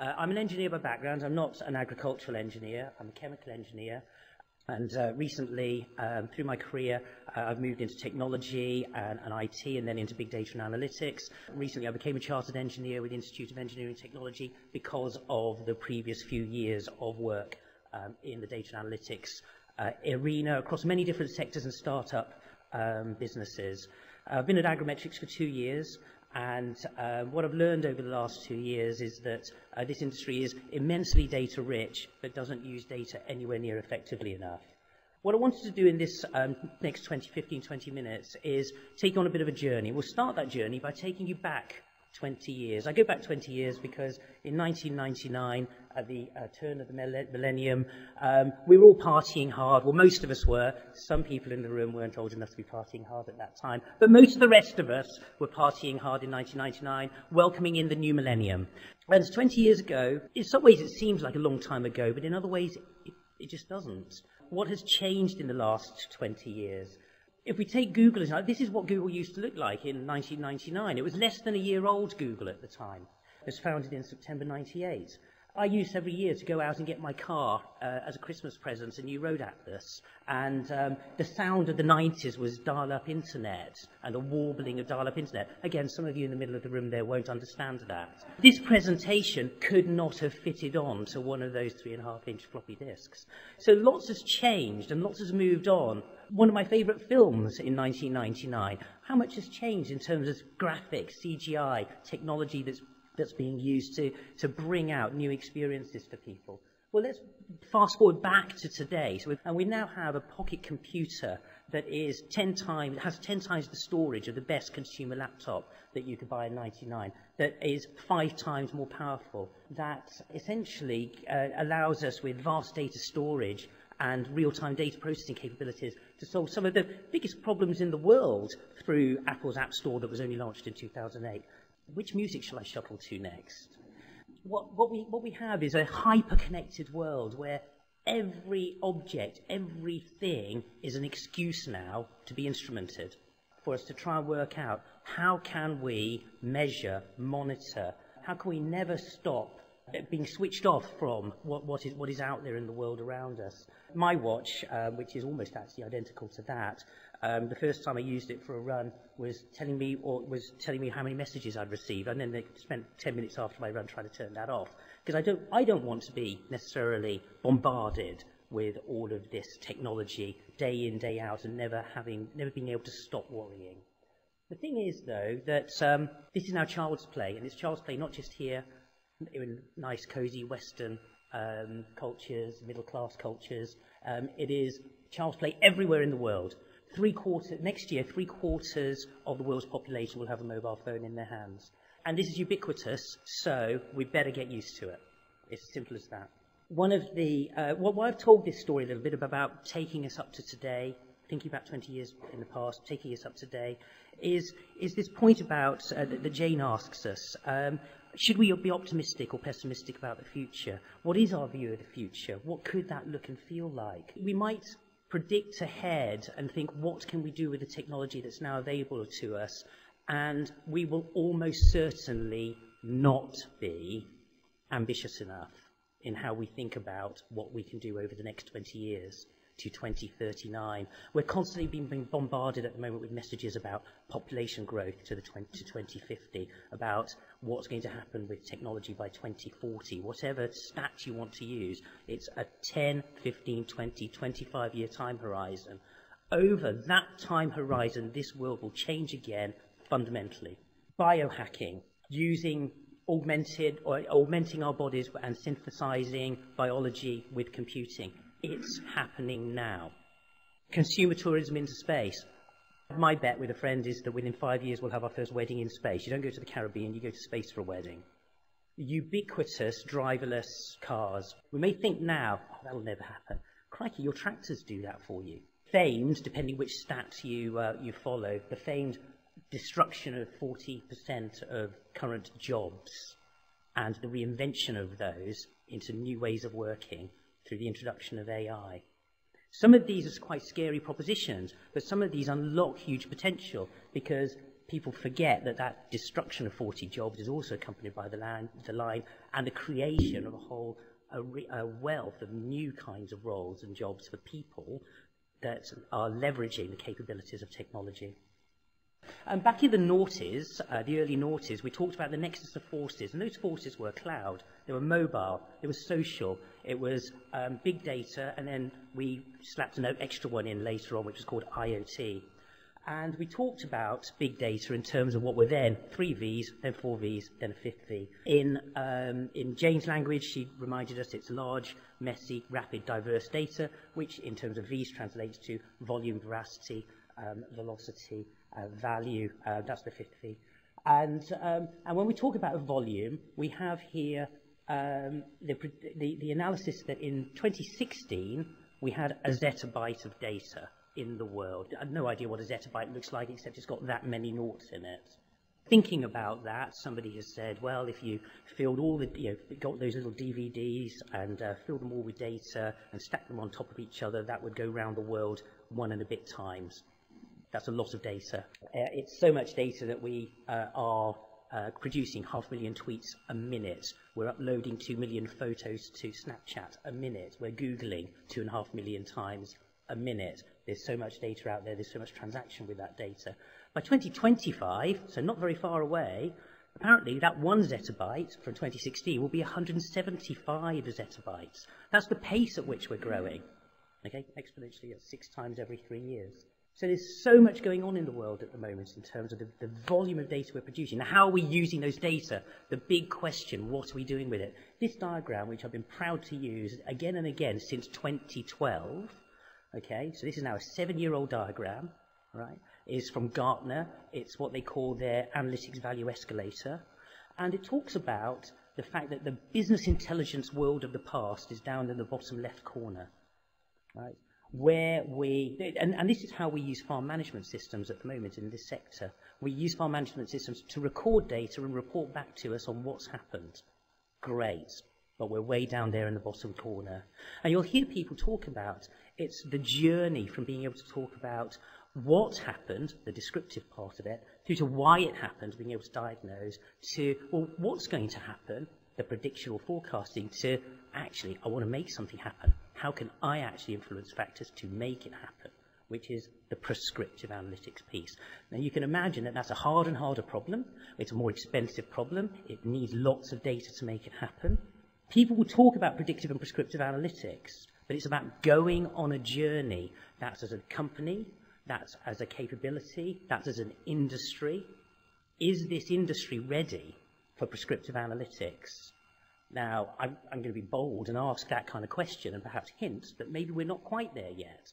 I'm an engineer by background. I'm not an agricultural engineer. I'm a chemical engineer. And recently, through my career, I've moved into technology and IT and then into big data and analytics. Recently, I became a chartered engineer with the Institute of Engineering and Technology because of the previous few years of work in the data and analytics arena across many different sectors and startup businesses. I've been at Agrimetrics for 2 years. And what I've learned over the last 2 years is that this industry is immensely data rich, but doesn't use data anywhere near effectively enough. What I wanted to do in this next 20 minutes is take on a bit of a journey. We'll start that journey by taking you back 20 years. I go back 20 years because in 1999, at the turn of the millennium, we were all partying hard. Well, most of us were. Some people in the room weren't old enough to be partying hard at that time. But most of the rest of us were partying hard in 1999, welcoming in the new millennium. And 20 years ago, in some ways it seems like a long time ago, but in other ways it just doesn't. What has changed in the last 20 years? If we take Google, this is what Google used to look like in 1999. It was less than a year old, Google, at the time. It was founded in September 98. I used every year to go out and get my car as a Christmas present a new road atlas. And the sound of the 90s was dial-up internet and the warbling of dial-up internet. Again, some of you in the middle of the room there won't understand that. This presentation could not have fitted on to one of those 3.5-inch floppy disks. So lots has changed and lots has moved on. One of my favourite films in 1999. How much has changed in terms of graphics, CGI, technology that's being used to bring out new experiences for people? Well, let's fast forward back to today. And we now have a pocket computer that is has 10 times the storage of the best consumer laptop that you could buy in 99, that is 5 times more powerful, that essentially allows us with vast data storage and real-time data processing capabilities to solve some of the biggest problems in the world through Apple's App Store that was only launched in 2008. Which music shall I shuffle to next? What we have is a hyper-connected world where every object, everything is an excuse now to be instrumented, for us to try and work out how can we measure, monitor, how can we never stop being switched off from what is out there in the world around us. My watch, which is almost actually identical to that, the first time I used it for a run was telling me how many messages I'd received, and then they spent 10 minutes after my run trying to turn that off, because I don't want to be necessarily bombarded with all of this technology day in, day out, and never being able to stop worrying. The thing is, though, that this is now child's play, and it's child's play not just here in nice, cosy Western cultures, middle-class cultures. It is child's play everywhere in the world. Next year, 3/4 of the world's population will have a mobile phone in their hands. And this is ubiquitous, so we better get used to it. It's as simple as that. One of the, why I've told this story a little bit about taking us up to today, thinking about 20 years in the past, taking us up to today, is this point about, that Jane asks us, should we be optimistic or pessimistic about the future? What is our view of the future? What could that look and feel like? We might predict ahead and think, what can we do with the technology that's now available to us? And we will almost certainly not be ambitious enough in how we think about what we can do over the next 20 years to 2039. We're constantly being bombarded at the moment with messages about population growth to 2050, about what's going to happen with technology by 2040, whatever stat you want to use. It's a 10, 15, 20, 25-year time horizon. Over that time horizon, this world will change again fundamentally. Biohacking, augmenting our bodies and synthesizing biology with computing. It's happening now. Consumer tourism into space. My bet with a friend is that within 5 years we'll have our first wedding in space. You don't go to the Caribbean, you go to space for a wedding. Ubiquitous driverless cars. We may think now, oh, that'll never happen. Crikey, your tractors do that for you. Famed, depending which stats you follow, the famed destruction of 40% of current jobs and the reinvention of those into new ways of working through the introduction of AI. Some of these are quite scary propositions, but some of these unlock huge potential because people forget that that destruction of 40 jobs is also accompanied by the line and the creation of a wealth of new kinds of roles and jobs for people that are leveraging the capabilities of technology. And back in the noughties, the early noughties, we talked about the nexus of forces, and those forces were cloud, they were mobile, it was social, it was big data, and then we slapped an extra one in later on, which was called IoT. And we talked about big data in terms of what were then 3 Vs, then 4 Vs, then a 5th V. In Jane's language, she reminded us it's large, messy, rapid, diverse data, which in terms of Vs translates to volume, veracity, velocity, value. That's the 5th V. And when we talk about volume, we have here the analysis that in 2016 we had a zettabyte of data in the world. I had no idea what a zettabyte looks like, except it's got that many noughts in it. Thinking about that, somebody has said, well, if you filled all the, got those little DVDs and filled them all with data and stacked them on top of each other, that would go around the world 1 and a bit times. That's a lot of data. It's so much data that we are producing 500,000 tweets a minute. We're uploading 2 million photos to Snapchat a minute. We're Googling 2.5 million times a minute. There's so much data out there. There's so much transaction with that data. By 2025, so not very far away, apparently that 1 zettabyte from 2016 will be 175 zettabytes. That's the pace at which we're growing. Okay, exponentially at 6 times every 3 years. So there's so much going on in the world at the moment in terms of the volume of data we're producing. Now, how are we using those data? The big question, what are we doing with it? This diagram, which I've been proud to use again and again since 2012, okay, so this is now a 7-year-old diagram, right, is from Gartner. It's what they call their analytics value escalator. And it talks about the fact that the business intelligence world of the past is down in the bottom left corner, right? Where and this is how we use farm management systems at the moment in this sector. We use farm management systems to record data and report back to us on what's happened. Great, but we're way down there in the bottom corner. And you'll hear people talk about it's the journey from being able to talk about what happened, the descriptive part of it, through to why it happened, being able to diagnose, to, well, what's going to happen, the prediction or forecasting, to actually, I want to make something happen. How can I actually influence factors to make it happen, which is the prescriptive analytics piece. Now, you can imagine that that's a harder and harder problem. It's a more expensive problem. It needs lots of data to make it happen. People will talk about predictive and prescriptive analytics, but it's about going on a journey. That's as a company, that's as a capability, that's as an industry. Is this industry ready for prescriptive analytics? Now, I'm going to be bold and ask that kind of question and perhaps hint that maybe we're not quite there yet.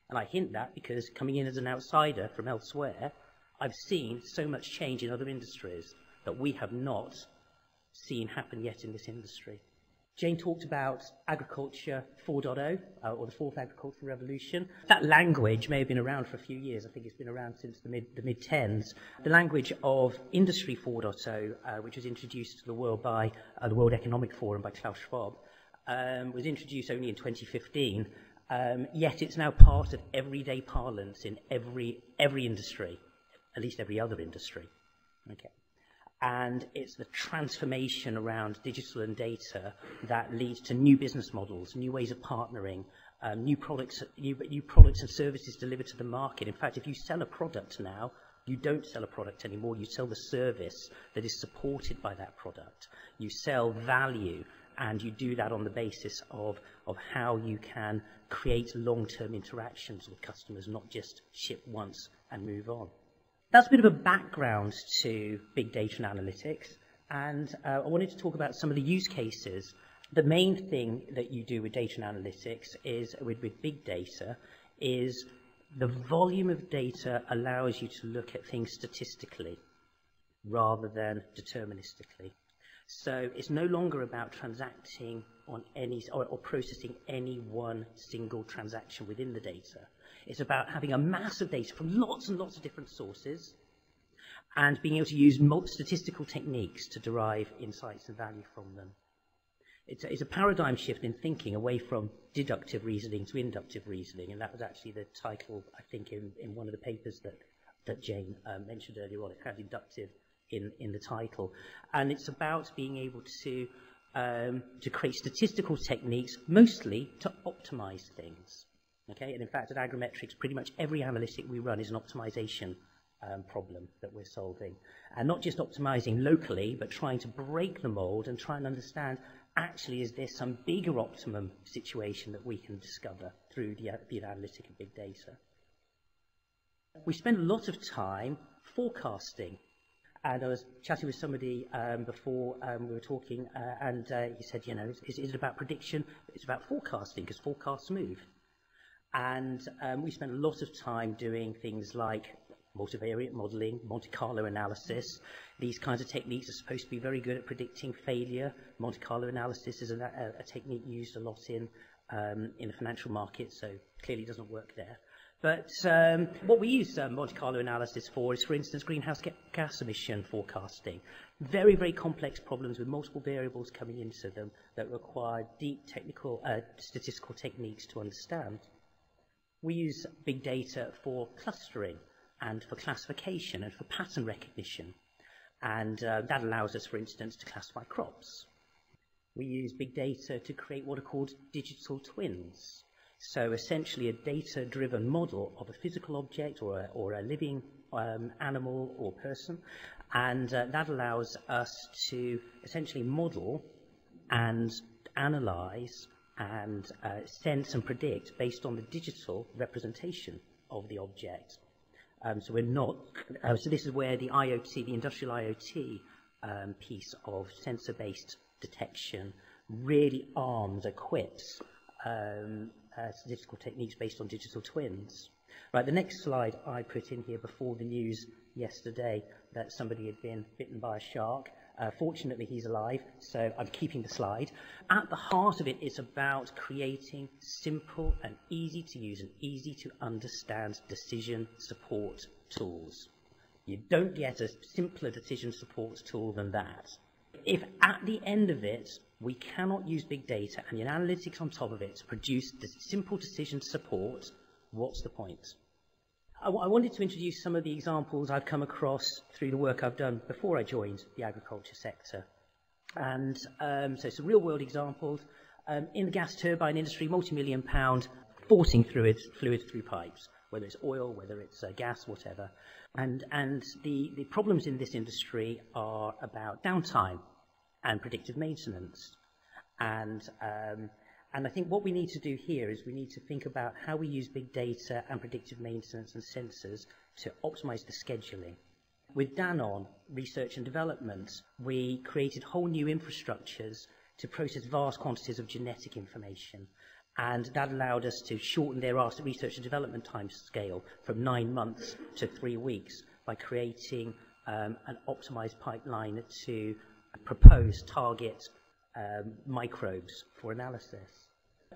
And I hint that because coming in as an outsider from elsewhere, I've seen so much change in other industries that we have not seen happen yet in this industry. Jane talked about agriculture 4.0, or the fourth agricultural revolution. That language may have been around for a few years. I think it's been around since the mid-10s. The language of Industry 4.0, which was introduced to the world by the World Economic Forum by Klaus Schwab, was introduced only in 2015, yet it's now part of everyday parlance in every industry, at least every other industry. Okay. And it's the transformation around digital and data that leads to new business models, new ways of partnering, new products and services delivered to the market. In fact, if you sell a product now, you don't sell a product anymore. You sell the service that is supported by that product. You sell value, and you do that on the basis of how you can create long-term interactions with customers, not just ship once and move on. That's a bit of a background to big data and analytics, and I wanted to talk about some of the use cases. The main thing that you do with data and analytics is, with big data, is the volume of data allows you to look at things statistically rather than deterministically. So it's no longer about transacting on any or processing any one single transaction within the data. It's about having a mass of data from lots and lots of different sources and being able to use statistical techniques to derive insights and value from them. It's a paradigm shift in thinking away from deductive reasoning to inductive reasoning, and that was actually the title, I think, in one of the papers that that Jane mentioned earlier on. It had inductive in the title. And it's about being able to create statistical techniques, mostly to optimize things. Okay? And in fact, at Agrimetrics, pretty much every analytic we run is an optimization problem that we're solving. And not just optimizing locally, but trying to break the mold and try and understand, actually, is there some bigger optimum situation that we can discover through the analytic and big data? We spend a lot of time forecasting. And I was chatting with somebody before we were talking, and he said, you know, is it about prediction? It's about forecasting, because forecasts move. And we spent a lot of time doing things like multivariate modelling, Monte Carlo analysis. These kinds of techniques are supposed to be very good at predicting failure. Monte Carlo analysis is a technique used a lot in the financial market, so clearly it doesn't work there. But what we use Monte Carlo analysis for is, for instance, greenhouse gas emission forecasting. Very, very complex problems with multiple variables coming into them that require deep technical, statistical techniques to understand. We use big data for clustering and for classification and for pattern recognition. And that allows us, for instance, to classify crops. We use big data to create what are called digital twins. So essentially a data-driven model of a physical object or a living animal or person. And that allows us to essentially model and analyze and sense and predict based on the digital representation of the object. So we're not, so this is where the IoT, the industrial IoT piece of sensor-based detection really arms, equips statistical techniques based on digital twins. Right, the next slide I put in here before the news yesterday that somebody had been bitten by a shark. Fortunately, he's alive, so I'm keeping the slide. At the heart of it, it's about creating simple and easy to use and easy to understand decision support tools. You don't get a simpler decision support tool than that. If at the end of it, we cannot use big data and the analytics on top of it to produce the simple decision support, what's the point? I wanted to introduce some of the examples I've come across through the work I've done before I joined the agriculture sector. And so some real-world examples. In the gas turbine industry, multi-million-pound forcing fluid through pipes, whether it's oil, whether it's gas, whatever. And the problems in this industry are about downtime and predictive maintenance. And I think what we need to do here is we need to think about how we use big data and predictive maintenance and sensors to optimize the scheduling. With Danone Research and Development, we created whole new infrastructures to process vast quantities of genetic information. And that allowed us to shorten their research and development time scale from 9 months to 3 weeks by creating an optimized pipeline to propose target microbes for analysis.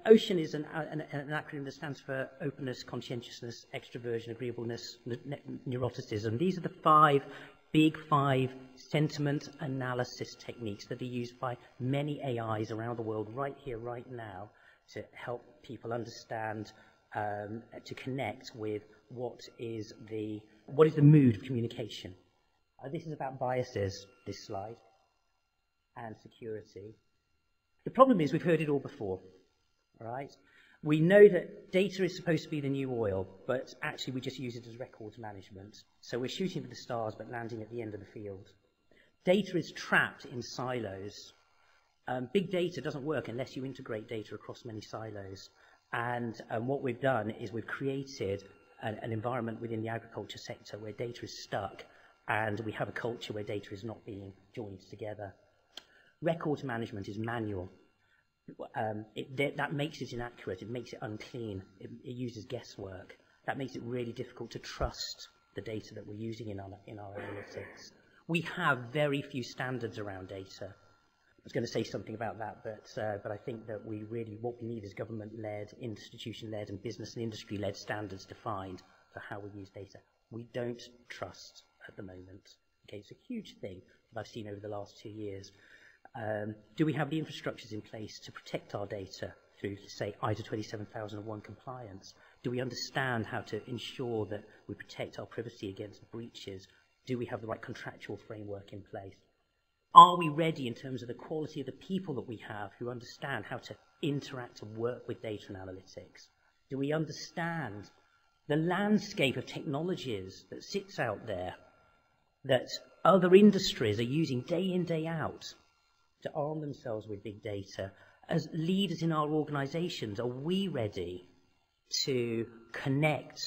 OCEAN is an acronym that stands for openness, conscientiousness, extroversion, agreeableness, neuroticism. These are the big five sentiment analysis techniques that are used by many AIs around the world right here, right now, to help people understand, to connect with what is the mood of communication. This is about biases, this slide, and security. The problem is we've heard it all before, right? We know that data is supposed to be the new oil, but actually we just use it as records management. So we're shooting for the stars, but landing at the end of the field. Data is trapped in silos. Big data doesn't work unless you integrate data across many silos. And what we've done is we've created an environment within the agriculture sector where data is stuck, and we have a culture where data is not being joined together. Records management is manual. That makes it inaccurate, it makes it unclean, it uses guesswork. That makes it really difficult to trust the data that we're using in our analytics. We have very few standards around data. I was going to say something about that, but I think that what we need is government-led, institution-led, and business and industry-led standards defined for how we use data. We don't trust at the moment. Okay, it's a huge thing that I've seen over the last 2 years. Do we have the infrastructures in place to protect our data through, say, ISO 27001 compliance? Do we understand how to ensure that we protect our privacy against breaches? Do we have the right contractual framework in place? Are we ready in terms of the quality of the people that we have who understand how to interact and work with data and analytics? Do we understand the landscape of technologies that sits out there that other industries are using day in, day out to arm themselves with big data? As leaders in our organizations, are we ready to connect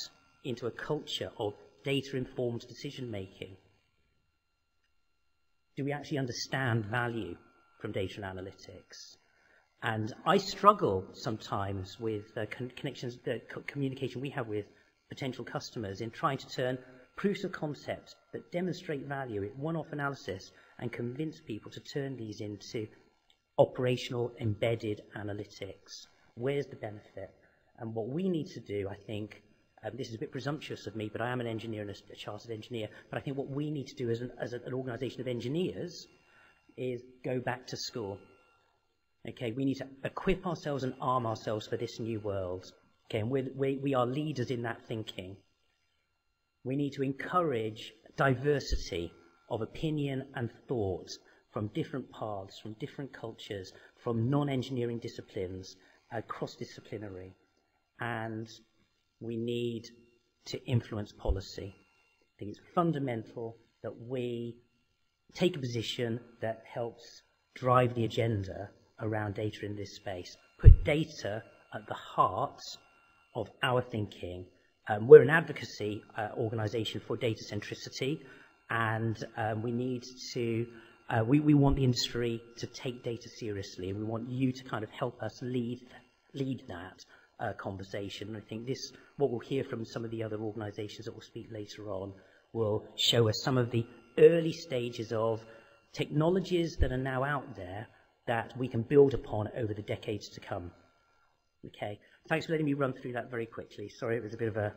into a culture of data-informed decision-making? Do we actually understand value from data and analytics? And I struggle sometimes with the communication we have with potential customers in trying to turn proofs of concept that demonstrate value in one-off analysis and convince people to turn these into operational embedded analytics. Where's the benefit? And what we need to do, I think, this is a bit presumptuous of me, but I am an engineer and a chartered engineer, but I think what we need to do as an organisation of engineers is go back to school. Okay, we need to equip ourselves and arm ourselves for this new world. Okay, and we are leaders in that thinking. We need to encourage diversity of opinion and thought from different paths, from different cultures, from non-engineering disciplines, cross-disciplinary. And we need to influence policy. I think it's fundamental that we take a position that helps drive the agenda around data in this space. Put data at the heart of our thinking. We're an advocacy organisation for data centricity, and we need to, we want the industry to take data seriously, and we want you to kind of help us lead that conversation. And I think this, what we'll hear from some of the other organisations that will speak later on, will show us some of the early stages of technologies that are now out there that we can build upon over the decades to come. Okay, thanks for letting me run through that very quickly. Sorry, it was a bit of a